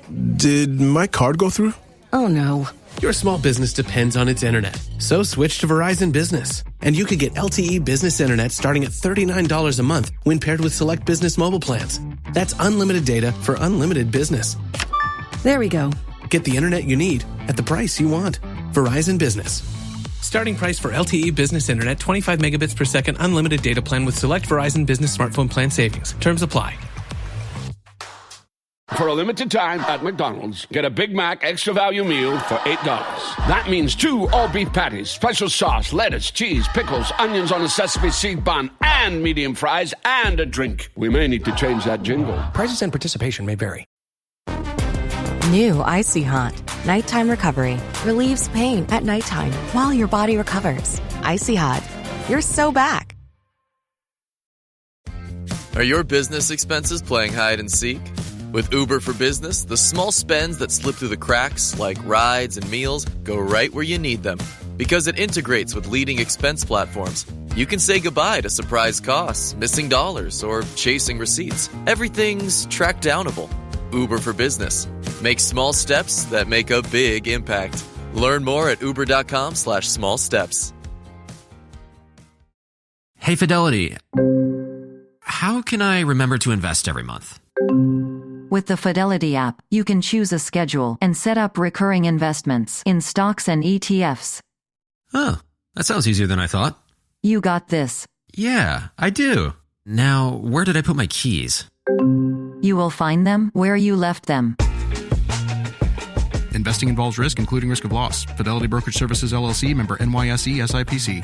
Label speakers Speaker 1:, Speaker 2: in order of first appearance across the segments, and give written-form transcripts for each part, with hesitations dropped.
Speaker 1: Did my card go through?
Speaker 2: Oh no.
Speaker 3: Your small business depends on its internet. So switch to Verizon Business. And you could get LTE business internet starting at $39 a month when paired with select business mobile plans. That's unlimited data for unlimited business.
Speaker 2: There we go.
Speaker 3: Get the internet you need at the price you want. Verizon Business. Starting price for LTE business internet, 25 megabits per second unlimited data plan with select Verizon Business smartphone plan savings. Terms apply.
Speaker 4: For a limited time at McDonald's, get a Big Mac extra value meal for $8. That means 2 all-beef patties, special sauce, lettuce, cheese, pickles, onions on a sesame seed bun, and medium fries, and a drink. We may need to change that jingle.
Speaker 3: Prices and participation may vary.
Speaker 5: New Icy Hot. Nighttime recovery. Relieves pain at nighttime while your body recovers. Icy Hot. You're so back.
Speaker 6: Are your business expenses playing hide and seek? With Uber for Business, the small spends that slip through the cracks, like rides and meals, go right where you need them. Because it integrates with leading expense platforms, you can say goodbye to surprise costs, missing dollars, or chasing receipts. Everything's track downable. Uber for Business. Make small steps that make a big impact. Learn more at uber.com/small steps.
Speaker 7: Hey, Fidelity. How can I remember to invest every month?
Speaker 8: With the Fidelity app, you can choose a schedule and set up recurring investments in stocks and ETFs.
Speaker 7: Oh, that sounds easier than I thought.
Speaker 8: You got this.
Speaker 7: Yeah, I do. Now, where did I put my keys?
Speaker 8: You will find them where you left them.
Speaker 9: Investing involves risk, including risk of loss. Fidelity Brokerage Services, LLC, member NYSE, SIPC.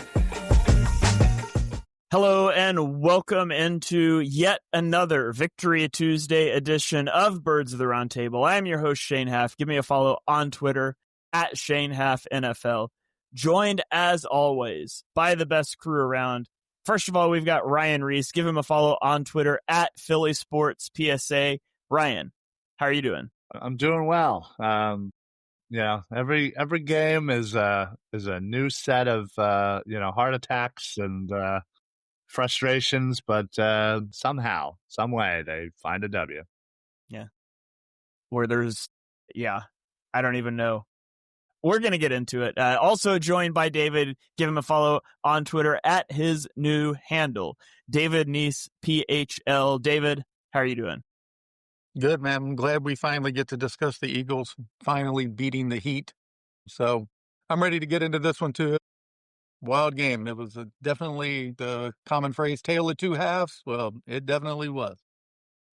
Speaker 10: Hello and welcome into yet another Victory Tuesday edition of Birds of the Roundtable. I am your host, Shane Haff. Give me a follow on Twitter at ShaneHaffNFL. Joined as always by the best crew around. First of all, we've got Ryan Reese. Give him a follow on Twitter at Philly Sports PSA. Ryan, how are you doing?
Speaker 11: I'm doing well. Every game is a new set of heart attacks and frustrations, but somehow, some way, they find a W.
Speaker 10: Yeah. I don't even know. We're going to get into it. Also joined by David. Give him a follow on Twitter at his new handle, David Neese PHL. David, how are you doing?
Speaker 12: Good, man. I'm glad we finally get to discuss the Eagles finally beating the Heat. So I'm ready to get into this one too. Wild game. It was definitely the common phrase, tale of two halves. Well, it definitely was.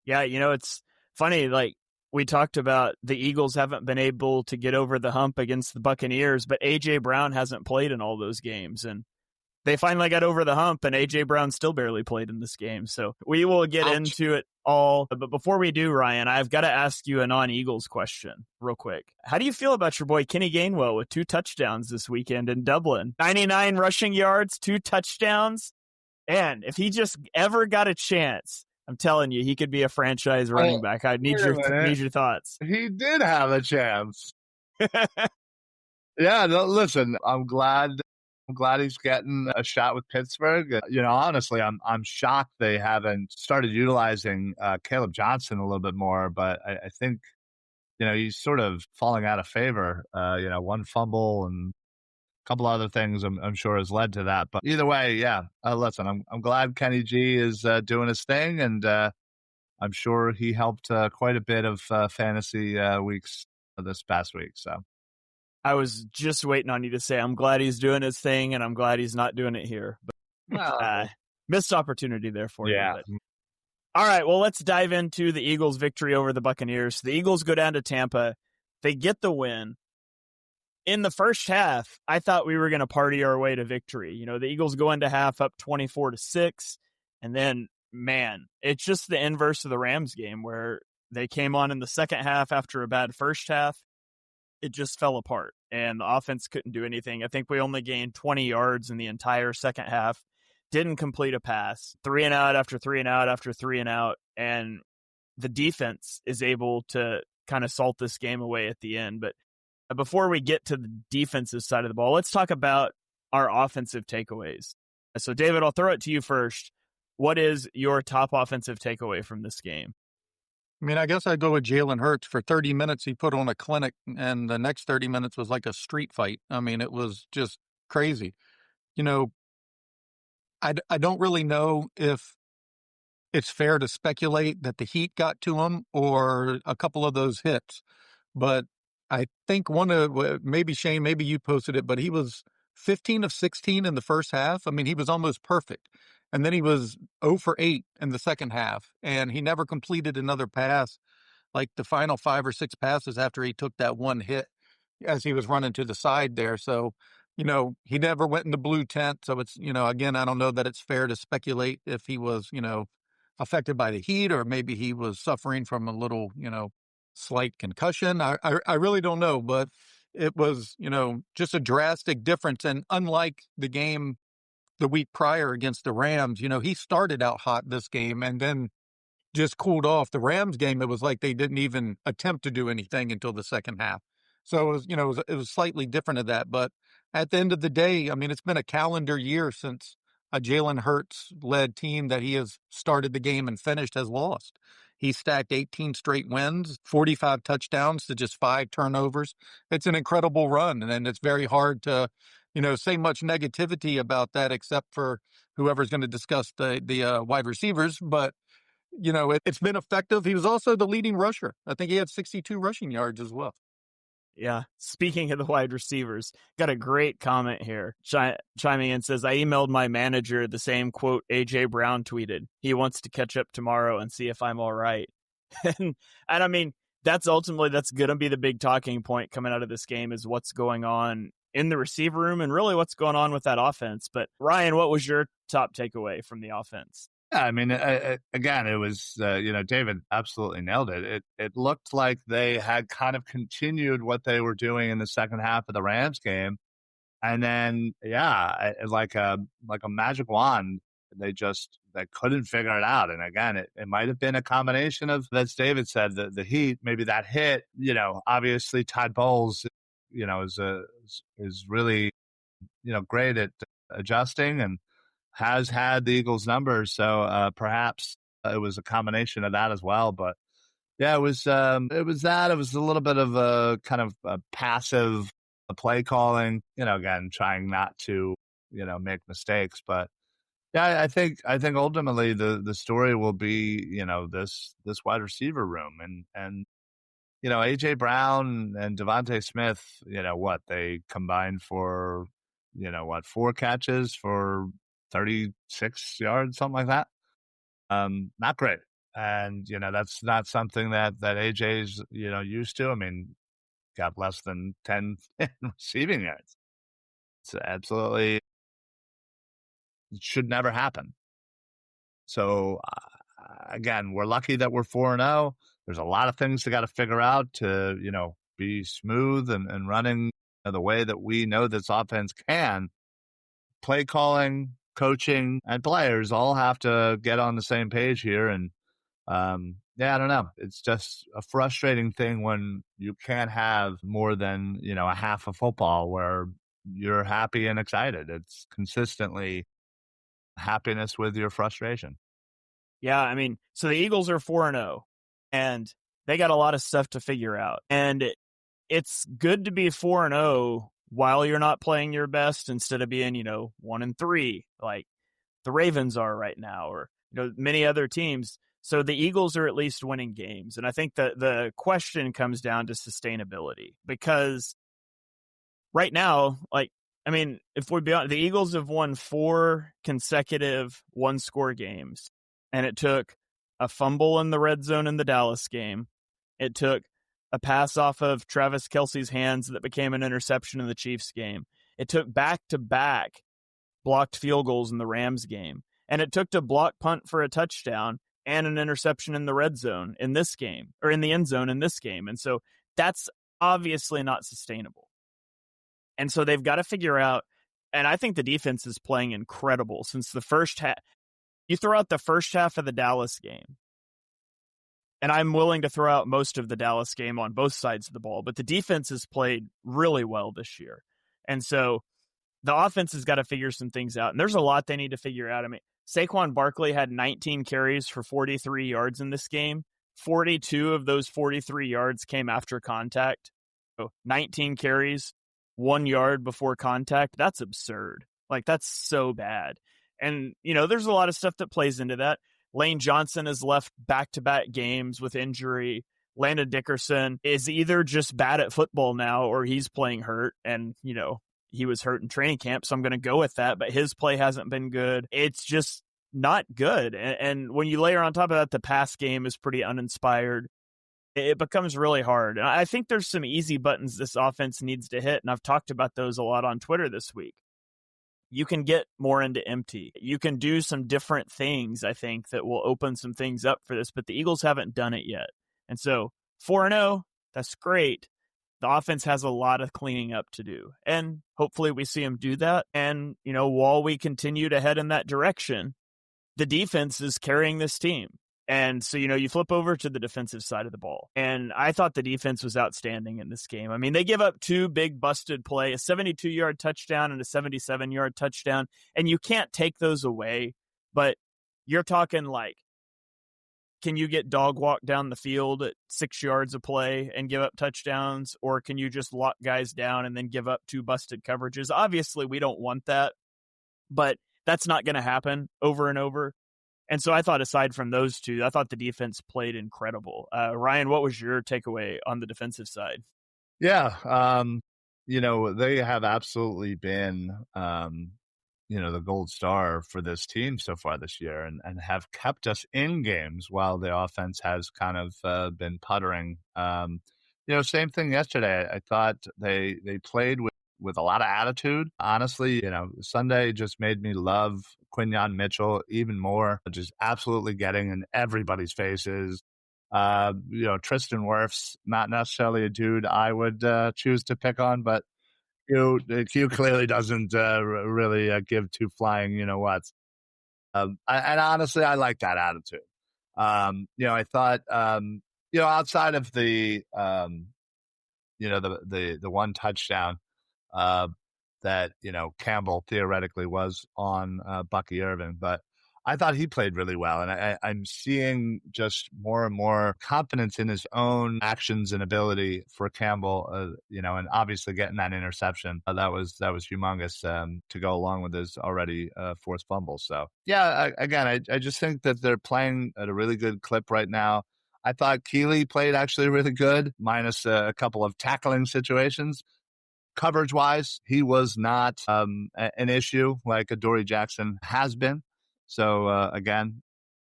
Speaker 10: Yeah, it's funny. Like we talked about, the Eagles haven't been able to get over the hump against the Buccaneers, but A.J. Brown hasn't played in all those games. And they finally got over the hump, and A.J. Brown still barely played in this game. So we will get into it all. But before we do, Ryan, I've got to ask you a non-Eagles question real quick. How do you feel about your boy Kenny Gainwell with 2 touchdowns this weekend in Dublin? 99 rushing yards, 2 touchdowns. And if he just ever got a chance, I'm telling you, he could be a franchise running back. I need your thoughts.
Speaker 11: He did have a chance. Yeah, no, listen, I'm glad he's getting a shot with Pittsburgh. Honestly, I'm shocked they haven't started utilizing Caleb Johnson a little bit more, but I think, he's sort of falling out of favor. One fumble and a couple other things I'm sure has led to that. But either way, yeah, listen, I'm glad Kenny G is doing his thing, and I'm sure he helped quite a bit of fantasy weeks this past week. So
Speaker 10: I was just waiting on you to say, I'm glad he's doing his thing, and I'm glad he's not doing it here. But missed opportunity there for you. But. All right, well, let's dive into the Eagles' victory over the Buccaneers. The Eagles go down to Tampa. They get the win. In the first half, I thought we were going to party our way to victory. The Eagles go into half up 24-6, and then, man, it's just the inverse of the Rams game where they came on in the second half after a bad first half. It just fell apart, and the offense couldn't do anything. I think we only gained 20 yards in the entire second half, didn't complete a pass, 3 and out after 3 and out after 3 and out, and the defense is able to kind of salt this game away at the end. But before we get to the defensive side of the ball, let's talk about our offensive takeaways. So, David, I'll throw it to you first. What is your top offensive takeaway from this game?
Speaker 12: I mean, I guess I'd go with Jalen Hurts. For 30 minutes, he put on a clinic, and the next 30 minutes was like a street fight. I mean, it was just crazy. You know, I don't really know if it's fair to speculate that the heat got to him or a couple of those hits. But I think maybe Shane, maybe you posted it, but he was 15 of 16 in the first half. I mean, he was almost perfect. And then he was 0 for 8 in the second half, and he never completed another pass, like the final 5 or 6 passes after he took that one hit as he was running to the side there. So, he never went in the blue tent. So it's, again, I don't know that it's fair to speculate if he was, affected by the heat, or maybe he was suffering from a little, slight concussion. I really don't know, but it was, just a drastic difference. And unlike the game the week prior against the Rams, he started out hot this game and then just cooled off. The Rams game, it was like they didn't even attempt to do anything until the second half. So it was, it was slightly different of that. But at the end of the day, I mean, it's been a calendar year since a Jalen Hurts led team that he has started the game and finished has lost. He stacked 18 straight wins, 45 touchdowns to just 5 turnovers. It's an incredible run. And it's very hard to, say much negativity about that, except for whoever's going to discuss the wide receivers. But it's been effective. He was also the leading rusher. I think he had 62 rushing yards as well.
Speaker 10: Yeah. Speaking of the wide receivers, got a great comment here. Chiming in says, I emailed my manager the same quote AJ Brown tweeted. He wants to catch up tomorrow and see if I'm all right. and I mean, that's going to be the big talking point coming out of this game, is what's going on in the receiver room and really what's going on with that offense. But Ryan, what was your top takeaway from the offense?
Speaker 11: Yeah, I mean, again, it was, David absolutely nailed it. It looked like they had kind of continued what they were doing in the second half of the Rams game. And then, like a magic wand, they couldn't figure it out. And again, it might have been a combination of, as David said, the heat, maybe that hit, obviously Todd Bowles, is really, great at adjusting and has had the Eagles' numbers, so perhaps it was a combination of that as well. But yeah, it was that. It was a little bit of a kind of a passive play calling. Again, trying not to make mistakes. But yeah, I think ultimately the story will be this wide receiver room and AJ Brown and Devontae Smith. They combined for 4 catches for 36 yards, something like that. Not great. And, that's not something that AJ's, used to. I mean, got less than 10 receiving yards. It's absolutely, it should never happen. So, again, we're lucky that we're 4-0. There's a lot of things they got to figure out to, be smooth and running the way that we know this offense can. Play calling, coaching, and players all have to get on the same page here. And I don't know. It's just a frustrating thing when you can't have more than, a half of football where you're happy and excited. It's consistently happiness with your frustration.
Speaker 10: Yeah, I mean, so the Eagles are 4-0, and they got a lot of stuff to figure out. And it's good to be 4-0 while you're not playing your best, instead of being, 1-3, like the Ravens are right now, or, many other teams. So the Eagles are at least winning games. And I think that the question comes down to sustainability, because right now, if we're beyond, the Eagles have won 4 consecutive 1-score games, and it took a fumble in the red zone in the Dallas game. It took a pass off of Travis Kelce's hands that became an interception in the Chiefs game. It took back-to-back blocked field goals in the Rams game. And it took to block punt for a touchdown and an interception in the red zone in this game, or in the end zone in this game. And so that's obviously not sustainable. And so they've got to figure out, and I think the defense is playing incredible since the first half. You throw out the first half of the Dallas game, and I'm willing to throw out most of the Dallas game on both sides of the ball, but the defense has played really well this year. And so the offense has got to figure some things out. And there's a lot they need to figure out. I mean, Saquon Barkley had 19 carries for 43 yards in this game. 42 of those 43 yards came after contact. So 19 carries, 1 yard before contact. That's absurd. Like, that's so bad. And, there's a lot of stuff that plays into that. Lane Johnson has left back-to-back games with injury. Landon Dickerson is either just bad at football now or he's playing hurt. And, he was hurt in training camp, so I'm going to go with that. But his play hasn't been good. It's just not good. And when you layer on top of that, the pass game is pretty uninspired. It becomes really hard. And I think there's some easy buttons this offense needs to hit, and I've talked about those a lot on Twitter this week. You can get more into empty. You can do some different things, I think, that will open some things up for this, but the Eagles haven't done it yet. And so 4-0, that's great. The offense has a lot of cleaning up to do, and hopefully we see them do that. And, while we continue to head in that direction, the defense is carrying this team. And so, you flip over to the defensive side of the ball. And I thought the defense was outstanding in this game. I mean, they give up 2 big busted play, a 72-yard touchdown and a 77-yard touchdown. And you can't take those away, but you're talking like, can you get dog walk down the field at 6 yards of play and give up touchdowns? Or can you just lock guys down and then give up 2 busted coverages? Obviously, we don't want that, but that's not going to happen over and over. And so I thought, aside from those two, I thought the defense played incredible. Ryan, what was your takeaway on the defensive side?
Speaker 11: Yeah. They have absolutely been, the gold star for this team so far this year and have kept us in games while the offense has kind of been puttering. Same thing yesterday. I thought they played with a lot of attitude. Honestly, Sunday just made me love Quinyon Mitchell even more, just absolutely getting in everybody's faces. Tristan Wirfs, not necessarily a dude I would choose to pick on, but Q clearly doesn't really give two flying whats. And honestly, I like that attitude. I thought, outside of the one touchdown that Campbell theoretically was on Bucky Irvin, but I thought he played really well, and I'm seeing just more and more confidence in his own actions and ability for Campbell. And obviously getting that interception that was humongous to go along with his already forced fumble. So yeah, I just think that they're playing at a really good clip right now. I thought Keeley played actually really good, minus a couple of tackling situations. Coverage-wise, he was not an issue like Adoree Jackson has been. So, again,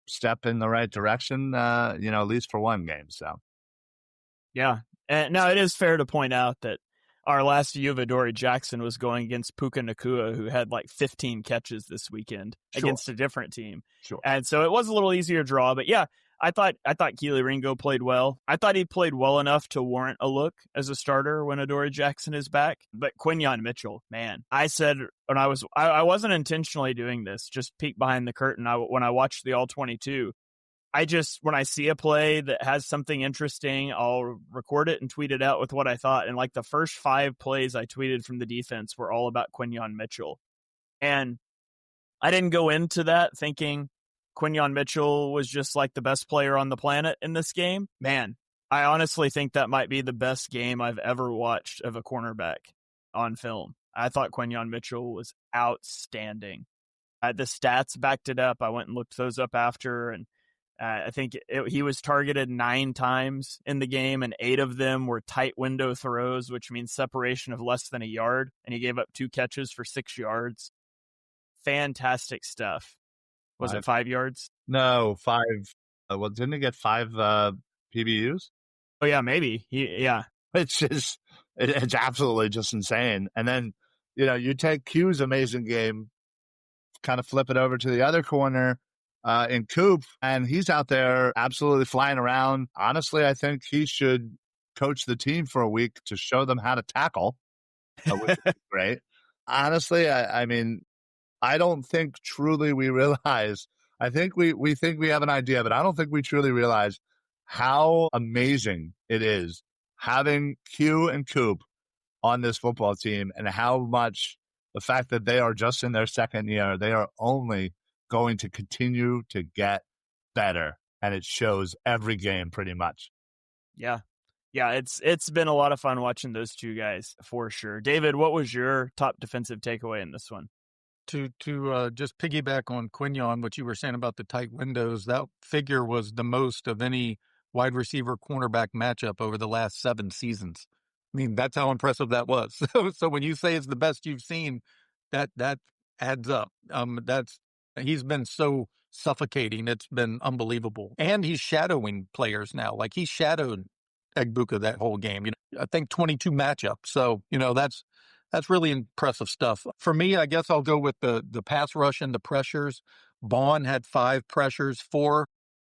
Speaker 11: step in the right direction, at least for one game. So,
Speaker 10: yeah. And now it is fair to point out that our last view of Adoree Jackson was going against Puka Nacua, who had like 15 catches this weekend against a different team.
Speaker 11: Sure.
Speaker 10: And so it was a little easier draw. But yeah, I thought Keely Ringo played well. I thought he played well enough to warrant a look as a starter when Adoree Jackson is back. But Quinyon Mitchell, man, I said when I wasn't intentionally doing this, just peek behind the curtain. When I watched the All-22, when I see a play that has something interesting, I'll record it and tweet it out with what I thought. And like the first 5 plays I tweeted from the defense were all about Quinyon Mitchell. And I didn't go into that thinking Quinyon Mitchell was just like the best player on the planet in this game. Man, I honestly think that might be the best game I've ever watched of a cornerback on film. I thought Quinyon Mitchell was outstanding. The stats backed it up. I went and looked those up after, and I think he was targeted 9 times in the game, and 8 of them were tight window throws, which means separation of less than a yard, and he gave up 2 catches for 6 yards. Fantastic stuff. Was it 5 yards?
Speaker 11: No, 5. Well, didn't he get 5 PBUs?
Speaker 10: Oh, yeah, maybe. Yeah.
Speaker 11: It's just, it's absolutely just insane. And then, you take Q's amazing game, kind of flip it over to the other corner in Coop, and he's out there absolutely flying around. Honestly, I think he should coach the team for a week to show them how to tackle, which is great. Honestly, I mean, I don't think truly we realize. I think we think we have an idea, but I don't think we truly realize how amazing it is having Q and Coop on this football team, and how much the fact that they are just in their second year, they are only going to continue to get better. and it shows every game pretty much.
Speaker 10: Yeah. Yeah, it's been a lot of fun watching those two guys for sure. David, what was your top defensive takeaway in this one?
Speaker 12: To just piggyback on Quignon, what you were saying about the tight windows, that figure was the most of any wide receiver cornerback matchup over the last 7 seasons. I mean, that's how impressive that was. So when you say it's the best you've seen, that adds up. He's been so suffocating. It's been unbelievable. And he's shadowing players now. Like he shadowed Egbuka that whole game. I think 22 matchups. So, that's really impressive stuff. For me, I guess I'll go with the pass rush and the pressures. Bond had 5 pressures, 4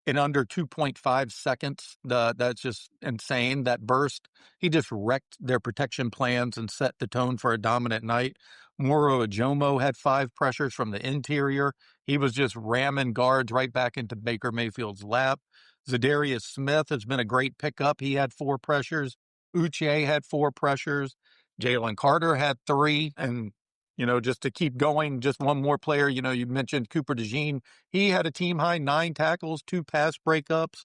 Speaker 12: in under 2.5 seconds. That's just insane. That burst, he just wrecked their protection plans and set the tone for a dominant night. Moro Ajomo had 5 pressures from the interior. He was just ramming guards right back into Baker Mayfield's lap. Zadarius Smith has been a great pickup. He had 4 pressures. Uche had 4 pressures. Jalen Carter had 3. And, just to keep going, just one more player, you mentioned Cooper DeJean. He had a team high 9 tackles, 2 pass breakups,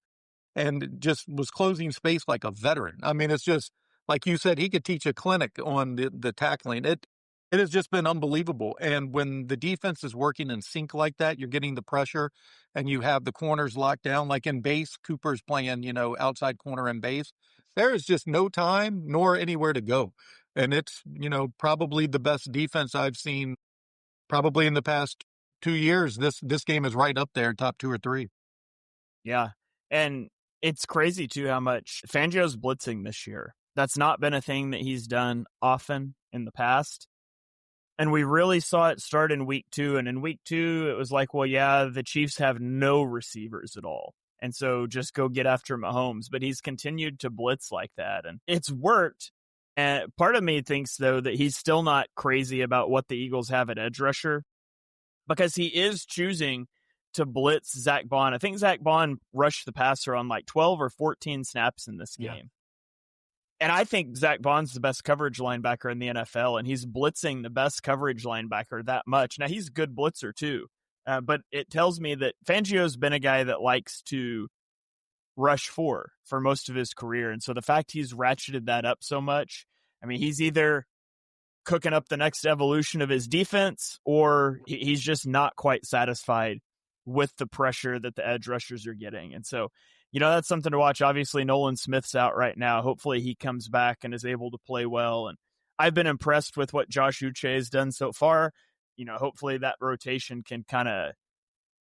Speaker 12: and just was closing space like a veteran. I mean, it's just, like you said, he could teach a clinic on the tackling. It has just been unbelievable. And when the defense is working in sync like that, you're getting the pressure and you have the corners locked down. Like in base, Cooper's playing, outside corner and base. There is just no time nor anywhere to go. And it's, probably the best defense I've seen probably in the past 2 years. This game is right up there, top 2 or 3.
Speaker 10: Yeah. And it's crazy too how much Fangio's blitzing this year. That's not been a thing that he's done often in the past. And we really saw it start in week 2. And in week 2, it was like, well, yeah, the Chiefs have no receivers at all. And so just go get after Mahomes. But he's continued to blitz like that. And it's worked. And part of me thinks, though, that he's still not crazy about what the Eagles have at edge rusher, because he is choosing to blitz Zach Bond. I think Zach Bond rushed the passer on like 12 or 14 snaps in this game. Yeah. And I think Zach Bond's the best coverage linebacker in the NFL, and he's blitzing the best coverage linebacker that much. Now, he's a good blitzer, too. But it tells me that Fangio's been a guy that likes to rush for most of his career. And so the fact he's ratcheted that up so much, I mean, he's either cooking up the next evolution of his defense, or he's just not quite satisfied with the pressure that the edge rushers are getting. And so, that's something to watch. Obviously, Nolan Smith's out right now. Hopefully he comes back and is able to play well. And I've been impressed with what Josh Uche has done so far. Hopefully that rotation can kind of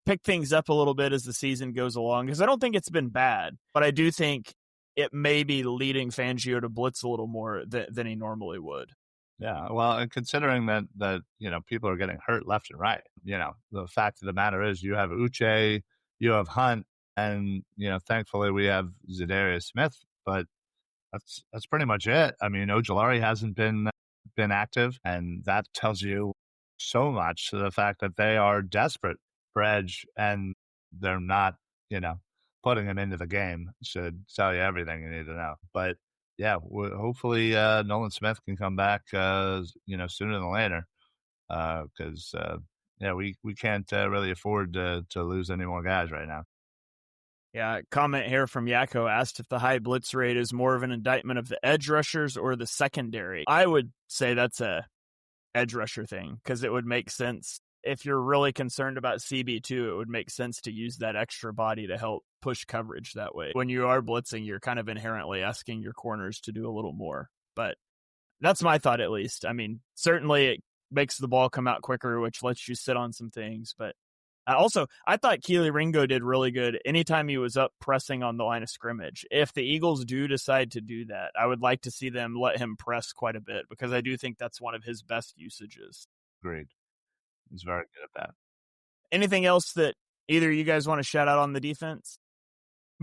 Speaker 10: pick things up a little bit as the season goes along, because I don't think it's been bad, but I do think it may be leading Fangio to blitz a little more than he normally would.
Speaker 11: Yeah, well, and considering that people are getting hurt left and right, the fact of the matter is you have Uche, you have Hunt, and thankfully we have Zadarius Smith, but that's pretty much it. I mean, Ojulari hasn't been active, and that tells you so much to the fact that they are desperate for edge, and they're not, putting him into the game. Should tell you everything you need to know. But yeah, hopefully Nolan Smith can come back, sooner than later, because we can't really afford to lose any more guys right now.
Speaker 10: Yeah, comment here from Yakko asked if the high blitz rate is more of an indictment of the edge rushers or the secondary. I would say that's a edge rusher thing, because it would make sense. If you're really concerned about CB2, it would make sense to use that extra body to help push coverage that way. When you are blitzing, you're kind of inherently asking your corners to do a little more. But that's my thought, at least. I mean, certainly it makes the ball come out quicker, which lets you sit on some things. But also, I thought Keely Ringo did really good anytime he was up pressing on the line of scrimmage. If the Eagles do decide to do that, I would like to see them let him press quite a bit, because I do think that's one of his best usages.
Speaker 11: Agreed. He's very good at that.
Speaker 10: Anything else that either of you guys want to shout out on the defense?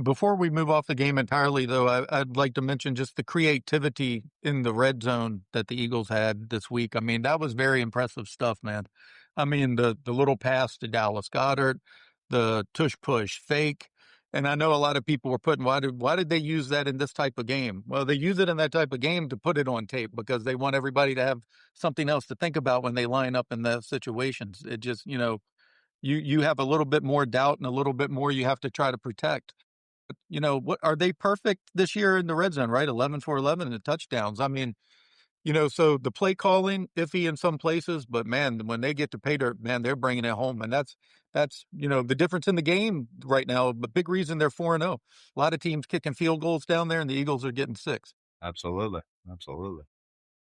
Speaker 12: Before we move off the game entirely, though, I'd like to mention just the creativity in the red zone that the Eagles had this week. I mean, that was very impressive stuff, man. I mean, the little pass to Dallas Goedert, the tush push fake. And I know a lot of people were putting, why did they use that in this type of game? Well, they use it in that type of game to put it on tape, because they want everybody to have something else to think about when they line up in those situations. It just, you have a little bit more doubt and a little bit more you have to try to protect. What are they perfect this year in the red zone, right? 11 for 11 in the touchdowns. I mean, so the play calling iffy in some places, but man, when they get to pay dirt, man, they're bringing it home, and that's the difference in the game right now. The big reason they're 4-0. A lot of teams kicking field goals down there, and the Eagles are getting 6.
Speaker 11: Absolutely.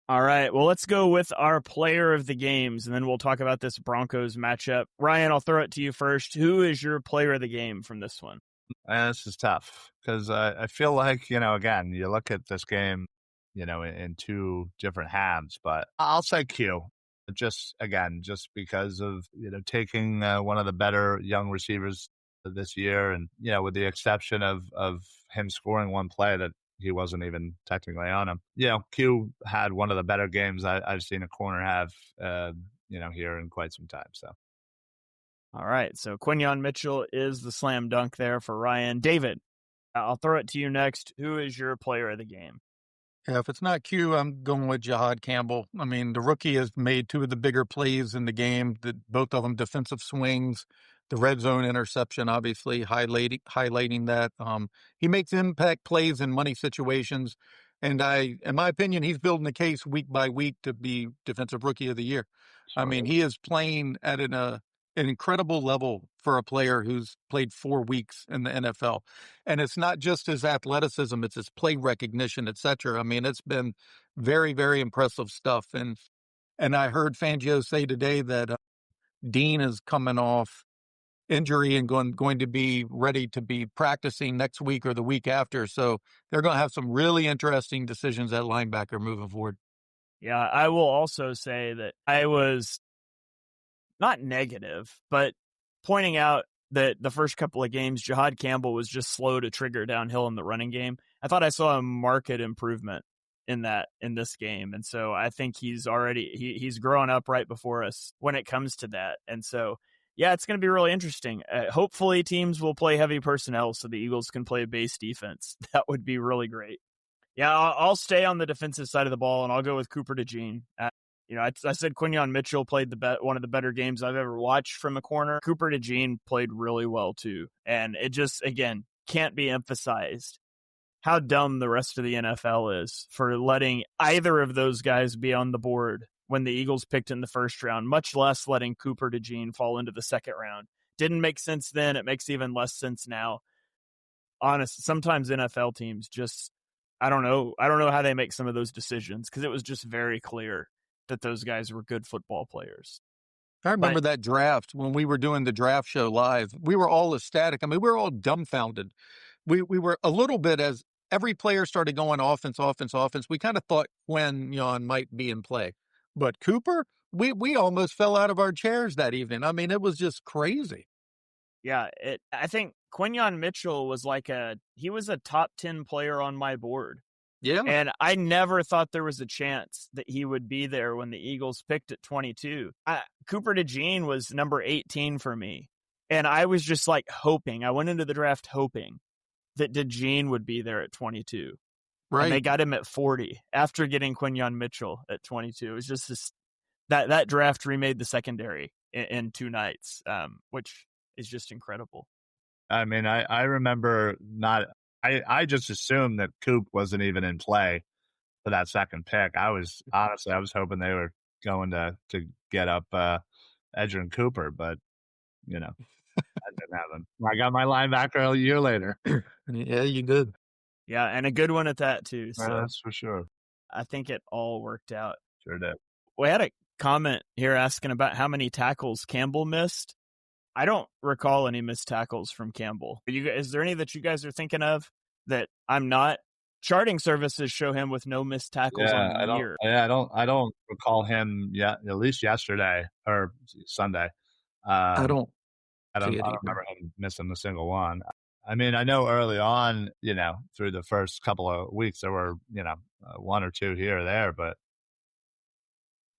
Speaker 10: All right. Well, let's go with our player of the games, and then we'll talk about this Broncos matchup. Ryan, I'll throw it to you first. Who is your player of the game from this one?
Speaker 11: This is tough because I feel like, again, you look at this game, in two different halves, but I'll say Q. Just because of, taking one of the better young receivers this year. And, with the exception of him scoring one play that he wasn't even technically on him. Q had one of the better games I've seen a corner have, here in quite some time. So.
Speaker 10: All right. So Quinyon Mitchell is the slam dunk there for Ryan. David, I'll throw it to you next. Who is your player of the game?
Speaker 12: Yeah, if it's not Q, I'm going with Jahad Campbell. I mean, the rookie has made 2 of the bigger plays in the game, both of them defensive swings, the red zone interception, obviously, highlighting that. He makes impact plays in money situations, and in my opinion, he's building a case week by week to be Defensive Rookie of the Year. Sure. I mean, he is playing at an incredible level for a player who's played 4 weeks in the NFL. And it's not just his athleticism, it's his play recognition, etc. I mean, it's been very, very impressive stuff. And I heard Fangio say today that Dean is coming off injury and going to be ready to be practicing next week or the week after. So they're going to have some really interesting decisions at linebacker moving forward.
Speaker 10: Yeah, I will also say that I was not negative, but pointing out that the first couple of games, Jahad Campbell was just slow to trigger downhill in the running game. I thought I saw a marked improvement in this game. And so I think he's growing up right before us when it comes to that. And so, yeah, it's going to be really interesting. Hopefully teams will play heavy personnel so the Eagles can play base defense. That would be really great. Yeah, I'll stay on the defensive side of the ball, and I'll go with Cooper DeJean. I said Quinyon Mitchell played one of the better games I've ever watched from a corner. Cooper DeJean played really well, too. And it just, again, can't be emphasized how dumb the rest of the NFL is for letting either of those guys be on the board when the Eagles picked in the first round, much less letting Cooper DeJean fall into the second round. Didn't make sense then. It makes even less sense now. Honestly, sometimes NFL teams just, I don't know how they make some of those decisions because it was just very clear that those guys were good football players.
Speaker 12: I remember that draft when we were doing the draft show live. We were all ecstatic. I mean, we were all dumbfounded. We were a little bit as every player started going offense. We kind of thought Quinyon might be in play. But Cooper, we almost fell out of our chairs that evening. I mean, it was just crazy.
Speaker 10: Yeah, I think Quinyon Mitchell was he was a top 10 player on my board.
Speaker 12: Yeah.
Speaker 10: And I never thought there was a chance that he would be there when the Eagles picked at 22. Cooper DeJean was number 18 for me. And I was just hoping. I went into the draft hoping that DeJean would be there at 22.
Speaker 12: Right.
Speaker 10: And they got him at 40 after getting Quinyon Mitchell at 22. It was just that draft remade the secondary in 2 nights, which is just incredible.
Speaker 11: I mean, I remember I just assumed that Coop wasn't even in play for that second pick. I was hoping they were going to get up Edgerrin Cooper, but that didn't happen. I got my linebacker a year later.
Speaker 12: Yeah, you did.
Speaker 10: Yeah, and a good one at that too. So
Speaker 11: that's for sure.
Speaker 10: I think it all worked out.
Speaker 11: Sure did.
Speaker 10: We had a comment here asking about how many tackles Campbell missed. I don't recall any missed tackles from Campbell. Is there any that you guys are thinking of that I'm not? Charting services show him with no missed tackles on the year.
Speaker 11: I don't recall him yet. At least yesterday or Sunday.
Speaker 12: I don't
Speaker 11: remember him missing a single one. I mean, I know early on, through the first couple of weeks, there were, 1 or 2 here or there, but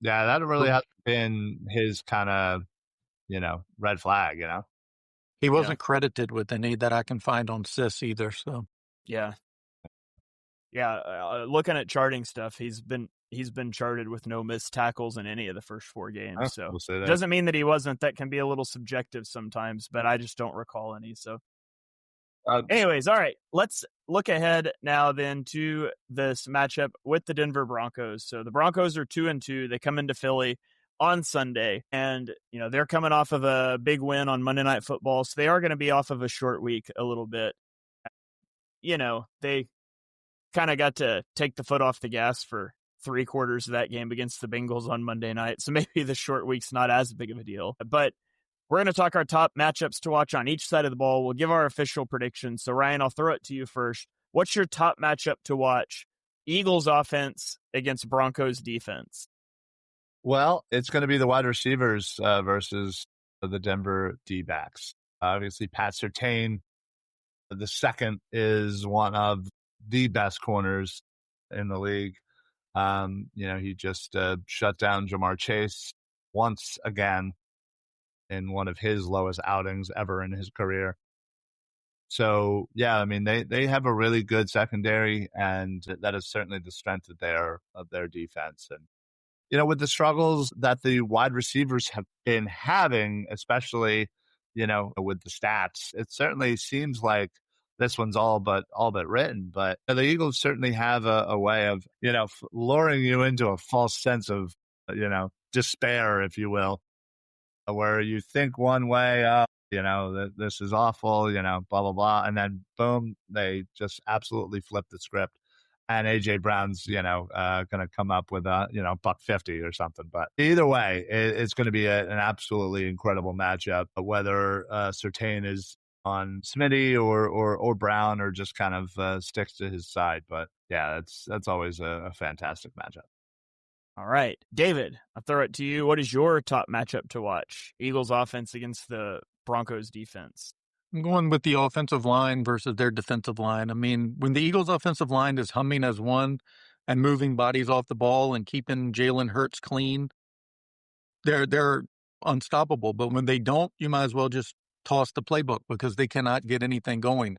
Speaker 11: yeah, that really hasn't been his kind of, red flag,
Speaker 12: He wasn't credited with any that I can find on SIS either, so.
Speaker 10: Yeah. Yeah, looking at charting stuff, he's been he's been charted with no missed tackles in any of the first 4 games. So
Speaker 11: We'll say that.
Speaker 10: doesn't mean that he wasn't. That can be a little subjective sometimes, but I just don't recall any. So anyways, all right, let's look ahead now then to this matchup with the Denver Broncos. So the Broncos are 2-2. They come into Philly on Sunday, and they're coming off of a big win on Monday Night Football, so they are going to be off of a short week a little bit. They kind of got to take the foot off the gas for 3/4 of that game against the Bengals on Monday night, so maybe the short week's not as big of a deal. But we're going to talk our top matchups to watch on each side of the ball. We'll give our official predictions. So, Ryan, I'll throw it to you first. What's your top matchup to watch? Eagles offense against Broncos defense.
Speaker 11: Well, it's going to be the wide receivers versus the Denver D-backs. Obviously, Pat Surtain, the second, is one of the best corners in the league. He just shut down Jamar Chase once again in one of his lowest outings ever in his career. So, yeah, I mean, they have a really good secondary, and that is certainly the strength of their defense. And, with the struggles that the wide receivers have been having, especially, with the stats, it certainly seems like this one's all but written. But the Eagles certainly have a way of, luring you into a false sense of, despair, if you will, where you think one way, that this is awful, blah, blah, blah. And then boom, they just absolutely flip the script. And A.J. Brown's, going to come up with $150 or something. But either way, it's going to be an absolutely incredible matchup, whether Surtain is on Smitty or Brown, or just kind of sticks to his side. But yeah, that's always a fantastic matchup.
Speaker 10: All right, David, I'll throw it to you. What is your top matchup to watch? Eagles offense against the Broncos defense.
Speaker 12: I'm going with the offensive line versus their defensive line. I mean, when the Eagles offensive line is humming as one and moving bodies off the ball and keeping Jalen Hurts clean, they're unstoppable. But when they don't, you might as well just toss the playbook because they cannot get anything going.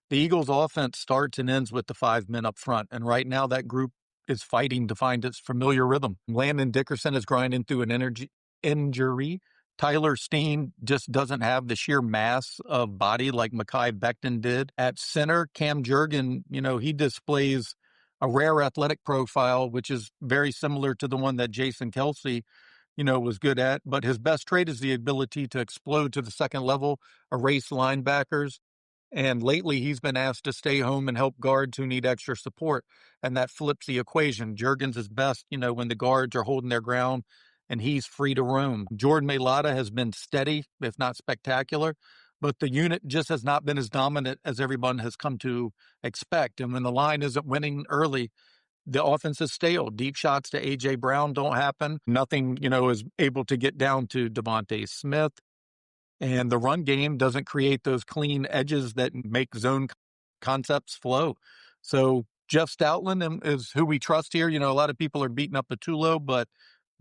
Speaker 12: The Eagles offense starts and ends with the 5 men up front. And right now that group is fighting to find its familiar rhythm. Landon Dickerson is grinding through an injury. Tyler Steen just doesn't have the sheer mass of body like Mekhi Becton did. At center, Cam Jurgen, he displays a rare athletic profile, which is very similar to the one that Jason Kelsey, was good at. But his best trait is the ability to explode to the second level, erase linebackers. And lately, he's been asked to stay home and help guards who need extra support. And that flips the equation. Jurgens is best, when the guards are holding their ground and he's free to roam. Jordan Mailata has been steady, if not spectacular, but the unit just has not been as dominant as everyone has come to expect. And when the line isn't winning early, the offense is stale. Deep shots to A.J. Brown don't happen. Nothing, is able to get down to Devontae Smith. And the run game doesn't create those clean edges that make zone concepts flow. So Jeff Stoutland is who we trust here. A lot of people are beating up Petulo, but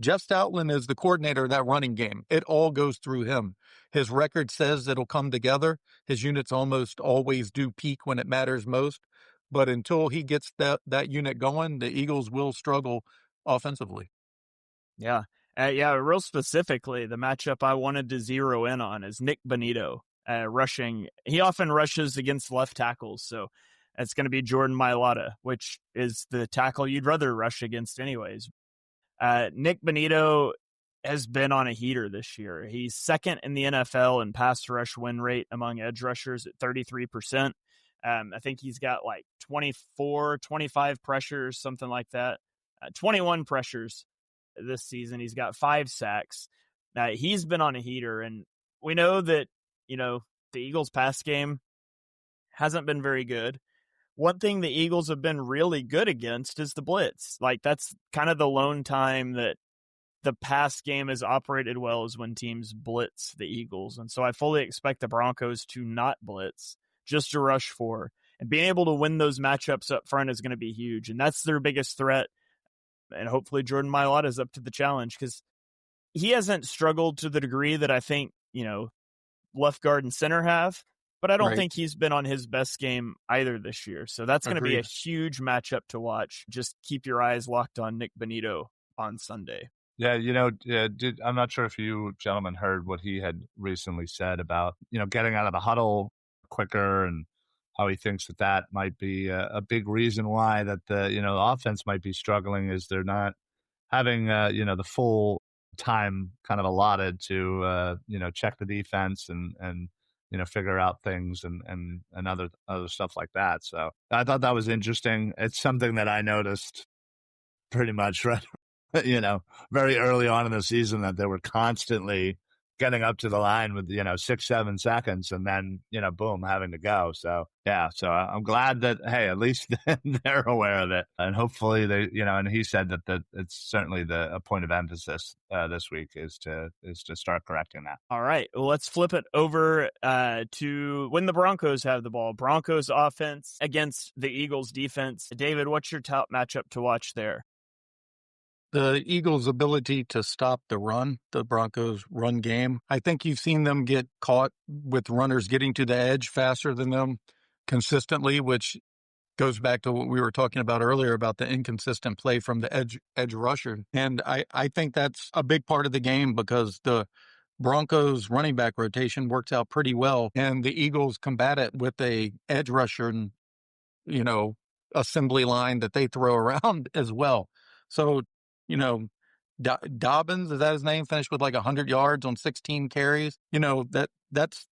Speaker 12: Jeff Stoutland is the coordinator of that running game. It all goes through him. His record says it'll come together. His units almost always do peak when it matters most. But until he gets that unit going, the Eagles will struggle offensively.
Speaker 10: Yeah. Real specifically, the matchup I wanted to zero in on is Nick Bonito rushing. He often rushes against left tackles, so it's going to be Jordan Mailata, which is the tackle you'd rather rush against anyways. Nick Bonito has been on a heater this year. He's second in the NFL in pass rush win rate among edge rushers at 33%. I think he's got like 24, 25 pressures, something like that. 21 pressures this season. He's got 5 sacks. He's been on a heater, and we know that, the Eagles pass game hasn't been very good. One thing the Eagles have been really good against is the blitz. Like, that's kind of the lone time that the pass game has operated well, is when teams blitz the Eagles. And so I fully expect the Broncos to not blitz, just to rush for. And being able to win those matchups up front is going to be huge. And that's their biggest threat. And hopefully Jordan Mailata is up to the challenge, because he hasn't struggled to the degree that I think, left guard and center have. but I don't
Speaker 12: Right.
Speaker 10: think he's been on his best game either this year. So that's going to be a
Speaker 12: Agreed.
Speaker 10: huge matchup to watch. Just keep your eyes locked on Nick Bonito on Sunday.
Speaker 11: Yeah, I'm not sure if you gentlemen heard what he had recently said about, getting out of the huddle quicker, and how he thinks that might be a big reason why that the offense might be struggling, is they're not having, the full time kind of allotted to, check the defense and figure out things and other stuff like that. So I thought that was interesting. It's something that I noticed pretty much right, very early on in the season, that they were constantly getting up to the line with, 6-7 seconds, and then, boom, having to go. So, yeah, so I'm glad that, hey, at least they're aware of it. And hopefully they, and he said that it's certainly a point of emphasis this week is to start correcting that.
Speaker 10: All right. Well, let's flip it over to when the Broncos have the ball. Broncos offense against the Eagles defense. David, what's your top matchup to watch there?
Speaker 12: The Eagles' ability to stop the run, the Broncos' run game. I think you've seen them get caught with runners getting to the edge faster than them consistently, which goes back to what we were talking about earlier about the inconsistent play from the edge rusher. And I think that's a big part of the game, because the Broncos running back rotation works out pretty well, and the Eagles combat it with a edge rusher and, assembly line that they throw around as well. So, Dobbins, is that his name? Finished with like 100 yards on 16 carries. That's,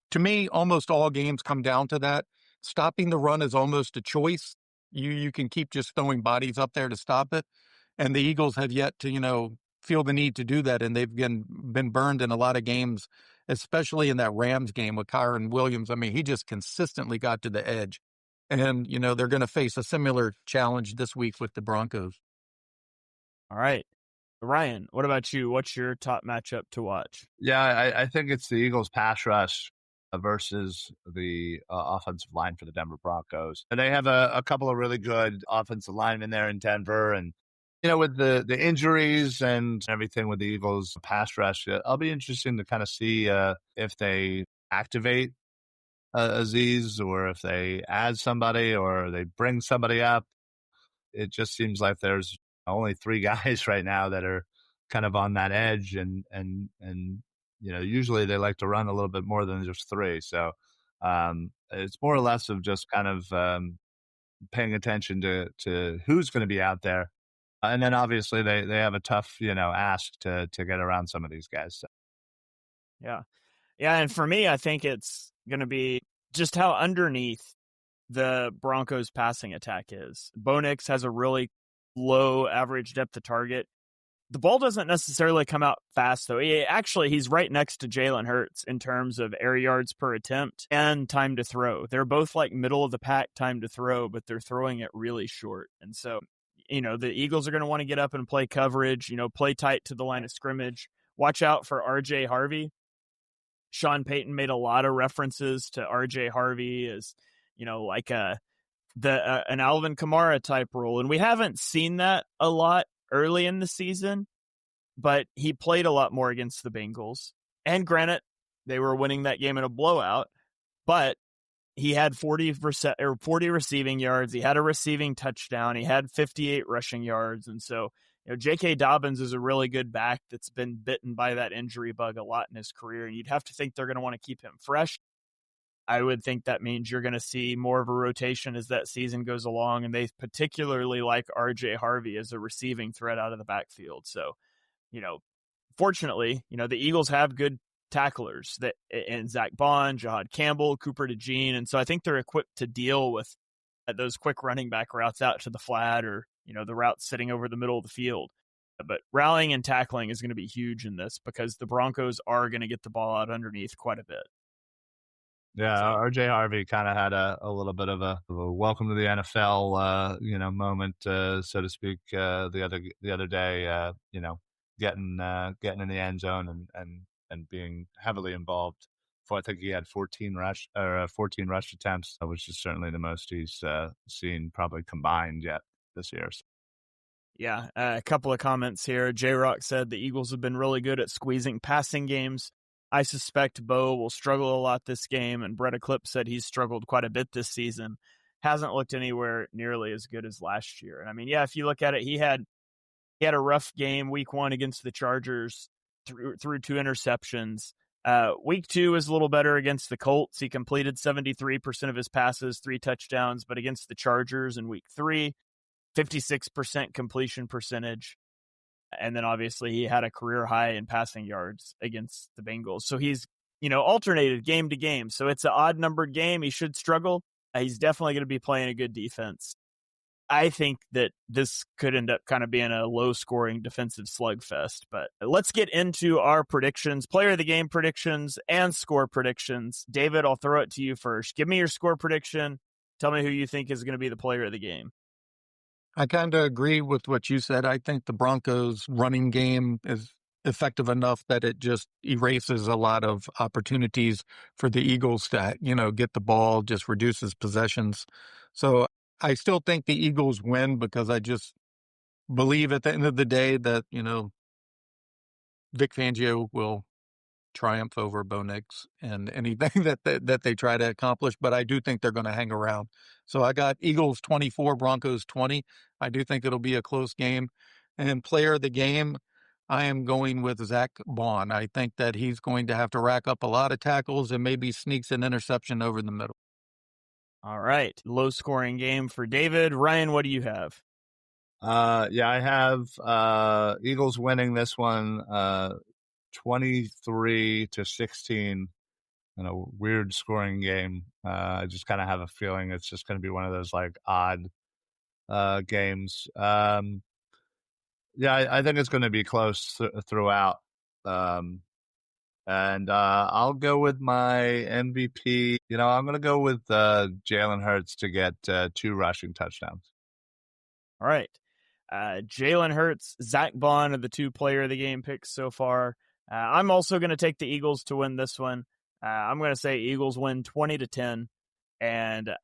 Speaker 12: to me, almost all games come down to that. Stopping the run is almost a choice. You can keep just throwing bodies up there to stop it. And the Eagles have yet to, feel the need to do that. And they've been burned in a lot of games, especially in that Rams game with Kyron Williams. I mean, he just consistently got to the edge. And, they're going to face a similar challenge this week with the Broncos.
Speaker 10: All right. Ryan, what about you? What's your top matchup to watch?
Speaker 11: Yeah, I think it's the Eagles pass rush versus the offensive line for the Denver Broncos. And they have a couple of really good offensive linemen there in Denver. And, with the injuries and everything with the Eagles pass rush, it'll be interesting to kind of see if they activate Aziz, or if they add somebody, or they bring somebody up. It just seems like there's only 3 guys right now that are kind of on that edge, and usually they like to run a little bit more than just 3. So it's more or less of just kind of paying attention to who's going to be out there, and then obviously they have a tough ask to get around some of these guys. So.
Speaker 10: Yeah, and for me, I think it's going to be just how underneath the Broncos passing attack is. Bo Nix has a really low average depth of target. The ball doesn't necessarily come out fast, though. He's right next to Jalen Hurts in terms of air yards per attempt and time to throw. They're both like middle of the pack time to throw, but they're throwing it really short. And so, the Eagles are going to want to get up and play coverage, play tight to the line of scrimmage. Watch out for RJ Harvey. Sean Payton made a lot of references to RJ Harvey as, like an Alvin Kamara type role. And we haven't seen that a lot early in the season, but he played a lot more against the Bengals. And granted, they were winning that game in a blowout, but he had 40 receiving yards. He had a receiving touchdown. He had 58 rushing yards. And so, J.K. Dobbins is a really good back that's been bitten by that injury bug a lot in his career. And you'd have to think they're going to want to keep him fresh. I would think that means you're going to see more of a rotation as that season goes along, and they particularly like R.J. Harvey as a receiving threat out of the backfield. So, fortunately, the Eagles have good tacklers and Zach Bond, Jahad Campbell, Cooper DeJean, and so I think they're equipped to deal with those quick running back routes out to the flat, or the routes sitting over the middle of the field. But rallying and tackling is going to be huge in this, because the Broncos are going to get the ball out underneath quite a bit.
Speaker 11: Yeah, RJ Harvey kind of had a little bit of a welcome to the NFL, moment, so to speak, the other day, getting in the end zone and being heavily involved. I think he had 14 rush attempts, which is certainly the most he's seen probably combined yet this year. So.
Speaker 10: Yeah, a couple of comments here. J-Rock said the Eagles have been really good at squeezing passing games. I suspect Bo will struggle a lot this game, and Brett Eclipse said he's struggled quite a bit this season. Hasn't looked anywhere nearly as good as last year. And I mean, yeah, if you look at it, he had a rough game week 1 against the Chargers, through 2 interceptions. Week 2 is a little better against the Colts. He completed 73% of his passes, 3 touchdowns, but against the Chargers in week 3, 56% completion percentage. And then obviously he had a career high in passing yards against the Bengals. So he's, alternated game to game. So it's an odd numbered game. He should struggle. He's definitely going to be playing a good defense. I think that this could end up kind of being a low-scoring defensive slugfest. But let's get into our predictions, player of the game predictions, and score predictions. David, I'll throw it to you first. Give me your score prediction. Tell me who you think is going to be the player of the game.
Speaker 12: I kind of agree with what you said. I think the Broncos' running game is effective enough that it just erases a lot of opportunities for the Eagles to, get the ball, just reduces possessions. So I still think the Eagles win because I just believe at the end of the day that, Vic Fangio will triumph over Bo Nix and anything that they try to accomplish. But I do think they're going to hang around. So I got Eagles 24, Broncos 20. I do think it'll be a close game. And player of the game, I am going with Zach Bond. I think that he's going to have to rack up a lot of tackles and maybe sneaks an interception over the middle.
Speaker 10: All right. Low scoring game for David. Ryan, what do you have?
Speaker 11: I have Eagles winning this one 23-16 in a weird scoring game. I just kind of have a feeling it's just going to be one of those odd games. I think it's going to be close throughout. And I'll go with my MVP. I'm going to go with Jalen Hurts to get 2 rushing touchdowns.
Speaker 10: All right. Jalen Hurts, Zach Bond are the 2 player of the game picks so far. I'm also going to take the Eagles to win this one. I'm going to say Eagles win 20-10, and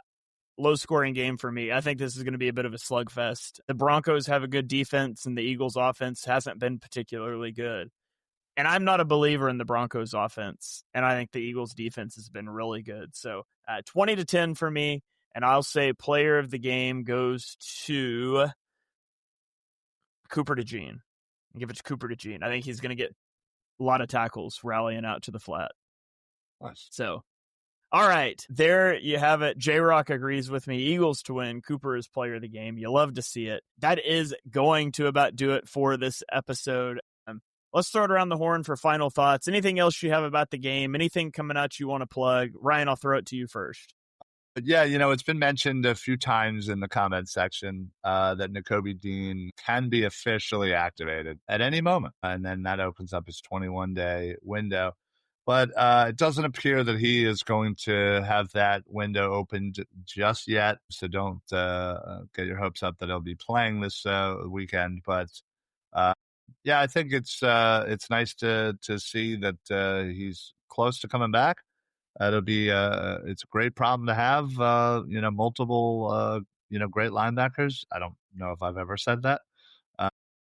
Speaker 10: low scoring game for me. I think this is going to be a bit of a slugfest. The Broncos have a good defense, and the Eagles offense hasn't been particularly good. And I'm not a believer in the Broncos offense, and I think the Eagles defense has been really good. So 20-10 for me, and I'll say player of the game goes to Cooper DeJean. Give it to Cooper DeJean. I think he's going to get a lot of tackles rallying out to the flat.
Speaker 11: Nice.
Speaker 10: So, all right, there you have it. J-Rock agrees with me. Eagles to win. Cooper is player of the game. You love to see it. That is going to about do it for this episode. Let's throw it around the horn for final thoughts. Anything else you have about the game? Anything coming out you want to plug? Ryan, I'll throw it to you first.
Speaker 11: Yeah, it's been mentioned a few times in the comment section that Nakobe Dean can be officially activated at any moment. And then that opens up his 21-day window. But it doesn't appear that he is going to have that window opened just yet. So don't get your hopes up that he'll be playing this weekend. But I think it's nice to see that he's close to coming back. It'll be it's a great problem to have. Multiple great linebackers. I don't know if I've ever said that.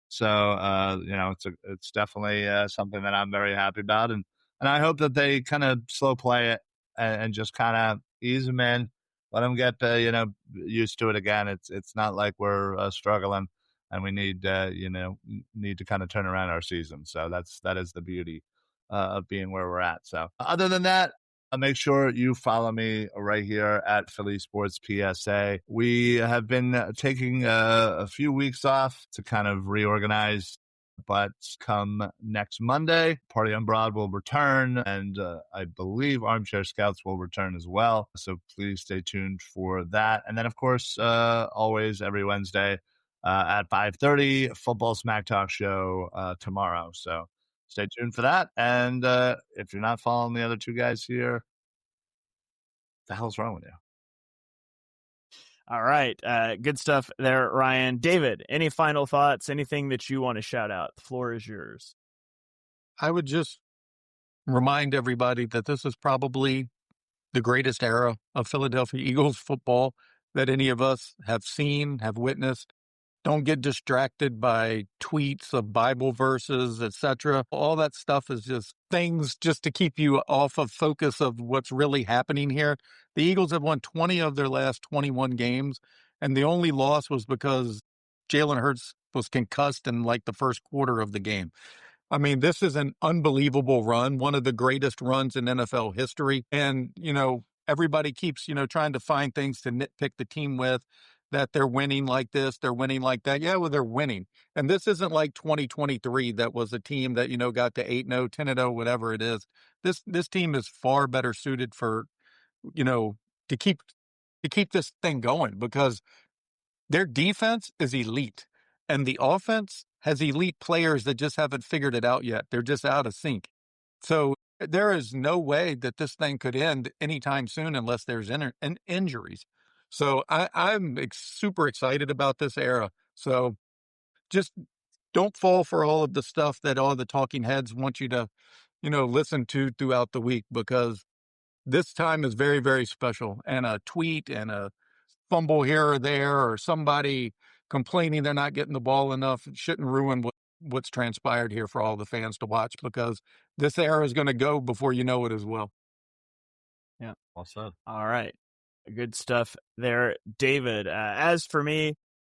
Speaker 11: It's definitely something that I'm very happy about, and I hope that they kind of slow play it and just kind of ease them in, let them get used to it again. It's not like we're struggling and we need to kind of turn around our season. So that is the beauty of being where we're at. So other than that, make sure you follow me right here at Philly Sports PSA. We have been taking a few weeks off to kind of reorganize, but come next Monday, Party on Broad will return, and I believe Armchair Scouts will return as well. So please stay tuned for that. And then, of course, always every Wednesday at 5:30, Football Smack Talk show tomorrow. So stay tuned for that. And if you're not following the other 2 guys here, what the hell's wrong with you?
Speaker 10: All right. Good stuff there, Ryan. David, any final thoughts? Anything that you want to shout out? The floor is yours.
Speaker 12: I would just remind everybody that this is probably the greatest era of Philadelphia Eagles football that any of us have seen, have witnessed. Don't get distracted by tweets of Bible verses, etc. All that stuff is just things just to keep you off of focus of what's really happening here. The Eagles have won 20 of their last 21 games, and the only loss was because Jalen Hurts was concussed in like the first quarter of the game. I mean, this is an unbelievable run, one of the greatest runs in NFL history. And, everybody keeps, trying to find things to nitpick the team with, that they're winning like this, they're winning like that. Yeah, well, they're winning. And this isn't like 2023 that was a team that, got to 8-0, 10-0, whatever it is. This team is far better suited for, to keep this thing going, because their defense is elite and the offense has elite players that just haven't figured it out yet. They're just out of sync. So there is no way that this thing could end anytime soon unless there's injuries. So I'm super excited about this era. So just don't fall for all of the stuff that all the talking heads want you to, listen to throughout the week, because this time is very, very special. And a tweet and a fumble here or there, or somebody complaining they're not getting the ball enough, shouldn't ruin what's transpired here for all the fans to watch, because this era is going to go before you know it as well.
Speaker 10: Yeah.
Speaker 11: Well said.
Speaker 10: All right. Good stuff there, David. As for me,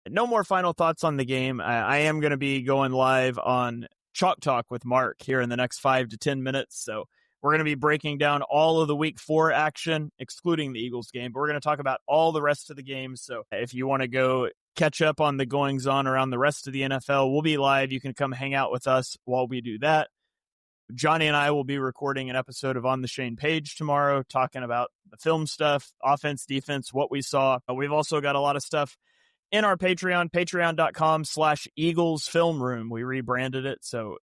Speaker 10: no more final thoughts on the game. I am going to be going live on Chalk Talk with Mark here in the next 5 to 10 minutes. So we're going to be breaking down all of the Week 4 action, excluding the Eagles game. But we're going to talk about all the rest of the games. So if you want to go catch up on the goings-on around the rest of the NFL, we'll be live. You can come hang out with us while we do that. Johnny and I will be recording an episode of On the Shane Page tomorrow, talking about the film stuff, offense, defense, what we saw. We've also got a lot of stuff in our Patreon, patreon.com/Eagles Film Room. We rebranded it. So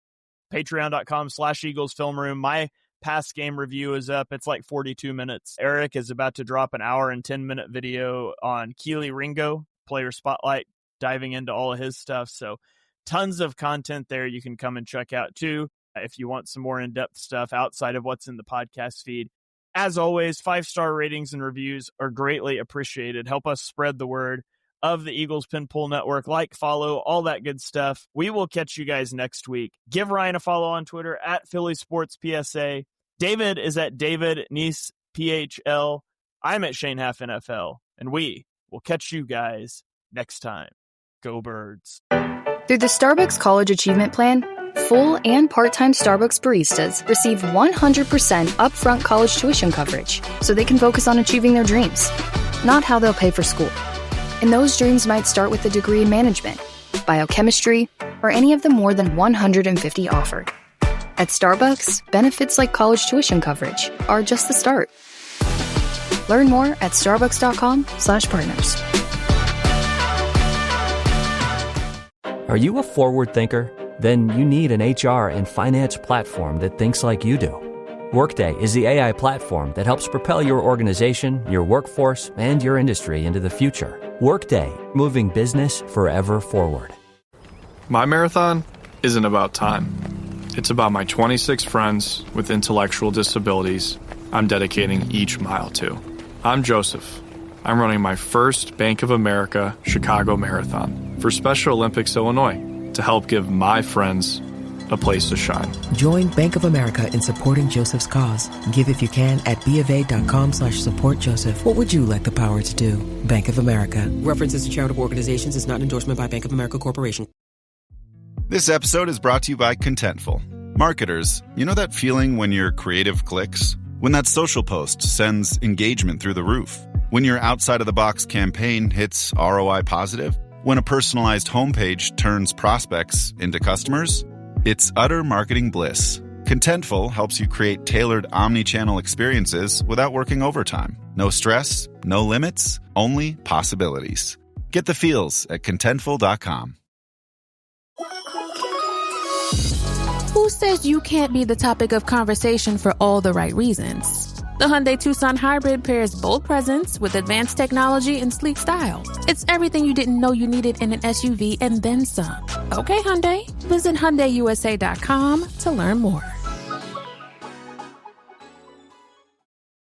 Speaker 10: patreon.com/Eagles Film Room. My past game review is up. It's like 42 minutes. Eric is about to drop an hour and 10-minute video on Keely Ringo, player spotlight, diving into all of his stuff. So tons of content there you can come and check out too, if you want some more in-depth stuff outside of what's in the podcast feed. As always, 5-star ratings and reviews are greatly appreciated. Help us spread the word of the Eagles Pinpool Network. Like, follow, all that good stuff. We will catch you guys next week. Give Ryan a follow on Twitter at Philly Sports PSA. David is at David Nice PHL. I'm at Shane Half NFL, and we will catch you guys next time. Go Birds.
Speaker 13: Through the Starbucks College Achievement Plan, full and part-time Starbucks baristas receive 100% upfront college tuition coverage so they can focus on achieving their dreams, not how they'll pay for school. And those dreams might start with a degree in management, biochemistry, or any of the more than 150 offered. At Starbucks, benefits like college tuition coverage are just the start. Learn more at starbucks.com/partners.
Speaker 14: Are you a forward thinker? Then you need an HR and finance platform that thinks like you do. Workday is the AI platform that helps propel your organization, your workforce, and your industry into the future. Workday, moving business forever forward.
Speaker 15: My marathon isn't about time. It's about my 26 friends with intellectual disabilities I'm dedicating each mile to. I'm Joseph. I'm running my first Bank of America Chicago Marathon for Special Olympics Illinois to help give my friends a place to shine.
Speaker 16: Join Bank of America in supporting Joseph's cause. Give if you can at BofA.com/supportJoseph. What would you like the power to do? Bank of America. References to charitable organizations is not an endorsement by Bank of America Corporation.
Speaker 17: This episode is brought to you by Contentful. Marketers, you know that feeling when your creative clicks? When that social post sends engagement through the roof? When your outside-of-the-box campaign hits ROI positive? When a personalized homepage turns prospects into customers? It's utter marketing bliss. Contentful helps you create tailored omni-channel experiences without working overtime. No stress, no limits, only possibilities. Get the feels at Contentful.com.
Speaker 18: Who says you can't be the topic of conversation for all the right reasons? The Hyundai Tucson Hybrid pairs bold presence with advanced technology and sleek style. It's everything you didn't know you needed in an SUV and then some. Okay, Hyundai. Visit HyundaiUSA.com to learn more.